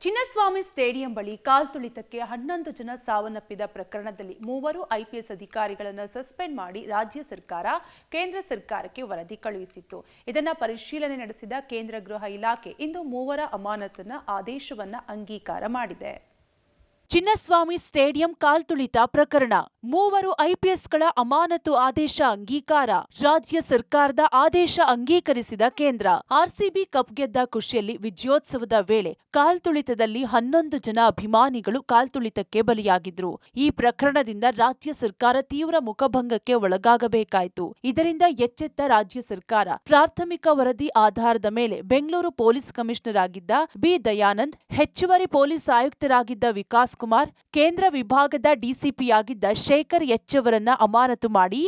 Chinnaswamy stadium ಬಳಿ ಕಾಲ್ತುಳಿತಕ್ಕೆ 11 ಜನ ಸಾವನ್ನಪ್ಪಿದ ಪ್ರಕರಣದಲ್ಲಿ 3 ಐಪಿಎಸ್ ಅಧಿಕಾರಿಗಳನ್ನು ಸಸ್ಪೆಂಡ್ ಮಾಡಿ ರಾಜ್ಯ ಸರ್ಕಾರ ಕೇಂದ್ರ ಸರ್ಕಾರಕ್ಕೆ ವರದಿ ಕಳುಹಿಸಿತ್ತು. ಇದನ್ನು ಪರಿಶೀಲನೆ ನಡೆಸಿದ ಕೇಂದ್ರ ಗೃಹ ಇಲಾಖೆ ಇಂದು 3 ಅಮಾನತಿನ ಆದೇಶವನ್ನು ಅಂಗೀಕಾರ ಮಾಡಿದೆ. ಚಿನ್ನಸ್ವಾಮಿ ಸ್ಟೇಡಿಯಂ ಕಾಲ್ತುಳಿತ ಪ್ರಕರಣ 3 ಐಪಿಎಸ್ಗಳ ಅಮಾನತು ಆದೇಶ ಅಂಗೀಕಾರ. ರಾಜ್ಯ ಸರ್ಕಾರದ ಆದೇಶ ಅಂಗೀಕರಿಸಿದ ಕೇಂದ್ರ. ಆರ್ಸಿಬಿ ಕಪ್ ಗೆದ್ದ ಖುಷಿಯಲ್ಲಿ ವಿಜಯೋತ್ಸವದ ವೇಳೆ ಕಾಲ್ತುಳಿತದಲ್ಲಿ 11 ಜನ ಅಭಿಮಾನಿಗಳು ಕಾಲ್ತುಳಿತಕ್ಕೆ ಬಲಿಯಾಗಿದ್ರು. ಈ ಪ್ರಕರಣದಿಂದ ರಾಜ್ಯ ಸರ್ಕಾರ ತೀವ್ರ ಮುಖಭಂಗಕ್ಕೆ ಒಳಗಾಗಬೇಕಾಯಿತು. ಇದರಿಂದ ಎಚ್ಚೆತ್ತ ರಾಜ್ಯ ಸರ್ಕಾರ ಪ್ರಾಥಮಿಕ ವರದಿ ಆಧಾರದ ಮೇಲೆ ಬೆಂಗಳೂರು ಪೊಲೀಸ್ ಕಮಿಷನರ್ ಆಗಿದ್ದ ಬಿ ದಯಾನಂದ್, ಹೆಚ್ಚುವರಿ ಪೊಲೀಸ್ ಆಯುಕ್ತರಾಗಿದ್ದ ವಿಕಾಸ್ ಕುಮಾರ್, ಕೇಂದ್ರ ವಿಭಾಗದ ಡಿಸಿಪಿಯಾಗಿದ್ದ ಶೇಖರ್ ಎಚ್ ಅವರನ್ನ ಅಮಾನತು ಮಾಡಿ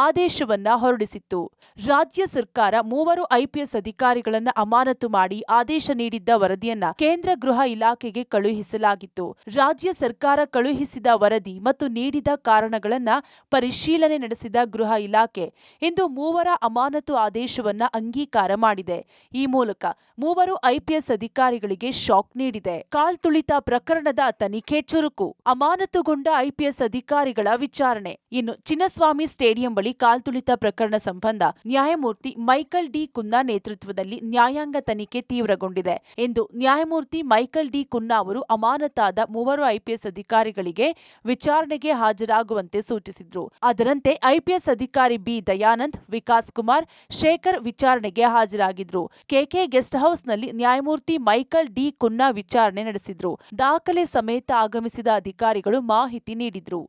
ಆದೇಶವನ್ನ ಹೊರಡಿಸಿತ್ತು. ರಾಜ್ಯ ಸರ್ಕಾರ 3 ಐಪಿಎಸ್ ಅಧಿಕಾರಿಗಳನ್ನ ಅಮಾನತು ಮಾಡಿ ಆದೇಶ ನೀಡಿದ್ದ ವರದಿಯನ್ನ ಕೇಂದ್ರ ಗೃಹ ಇಲಾಖೆಗೆ ಕಳುಹಿಸಲಾಗಿತ್ತು. ರಾಜ್ಯ ಸರ್ಕಾರ ಕಳುಹಿಸಿದ ವರದಿ ಮತ್ತು ನೀಡಿದ ಕಾರಣಗಳನ್ನ ಪರಿಶೀಲನೆ ನಡೆಸಿದ ಗೃಹ ಇಲಾಖೆ ಇಂದು 3 ಅಮಾನತು ಆದೇಶವನ್ನ ಅಂಗೀಕಾರ ಮಾಡಿದೆ. ಈ ಮೂಲಕ 3 ಐಪಿಎಸ್ ಅಧಿಕಾರಿಗಳಿಗೆ ಶಾಕ್ ನೀಡಿದೆ. ಕಾಲ್ತುಳಿತ ಪ್ರಕರಣದ ತನಿಖೆ ಚುರುಕು. ಅಮಾನತುಗೊಂಡ ಐಪಿಎಸ್ ಅಧಿಕಾರಿಗಳ ವಿಚಾರಣೆ. ಇನ್ನು ಚಿನ್ನಸ್ವಾಮಿ ಸ್ಟೇಡಿಯಂ ಬಳಿ ಕಾಲ್ತುಳಿತ ಪ್ರಕರಣ ಸಂಬಂಧ ನ್ಯಾಯಮೂರ್ತಿ ಮೈಕಲ್ ಡಿ ಕುನ್ನಾ ನೇತೃತ್ವದಲ್ಲಿ ನ್ಯಾಯಾಂಗ ತನಿಖೆ ತೀವ್ರಗೊಂಡಿದೆ ಎಂದು ನ್ಯಾಯಮೂರ್ತಿ ಮೈಕಲ್ ಡಿ ಕುನ್ನಾ ಅವರು ಅಮಾನತಾದ 3 ಐಪಿಎಸ್ ಅಧಿಕಾರಿಗಳಿಗೆ ವಿಚಾರಣೆಗೆ ಹಾಜರಾಗುವಂತೆ ಸೂಚಿಸಿದ್ರು. ಅದರಂತೆ ಐಪಿಎಸ್ ಅಧಿಕಾರಿ ಬಿ ದಯಾನಂದ್, ವಿಕಾಸ್ ಕುಮಾರ್, ಶೇಖರ್ ವಿಚಾರಣೆಗೆ ಹಾಜರಾಗಿದ್ರು. ಕೆಕೆ ಗೆಸ್ಟ್ ಹೌಸ್ನಲ್ಲಿ ನ್ಯಾಯಮೂರ್ತಿ ಮೈಕಲ್ ಡಿ ಕುನ್ನಾ ವಿಚಾರಣೆ ನಡೆಸಿದ್ರು. ದಾಖಲೆ ಸಮೇತ ಆಗಮಿಸಿದ ಅಧಿಕಾರಿಗಳು ಮಾಹಿತಿ ನೀಡಿದ್ರು.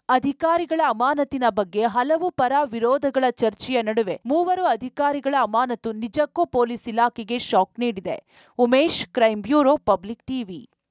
ಅಧಿಕಾರಿಗಳ ಅಮಾನತಿನ ಬಗ್ಗೆ ಹಲವು ಪರ ವಿರೋಧಗಳ ಚರ್ಚೆಯ ನಡುವೆ 3 ಅಧಿಕಾರಿಗಳ ಅಮಾನತು ನಿಜಕ್ಕೂ ಪೊಲೀಸ್ ಇಲಾಖೆಗೆ ಶಾಕ್ ನೀಡಿದೆ. Umesh, crime bureau, public TV.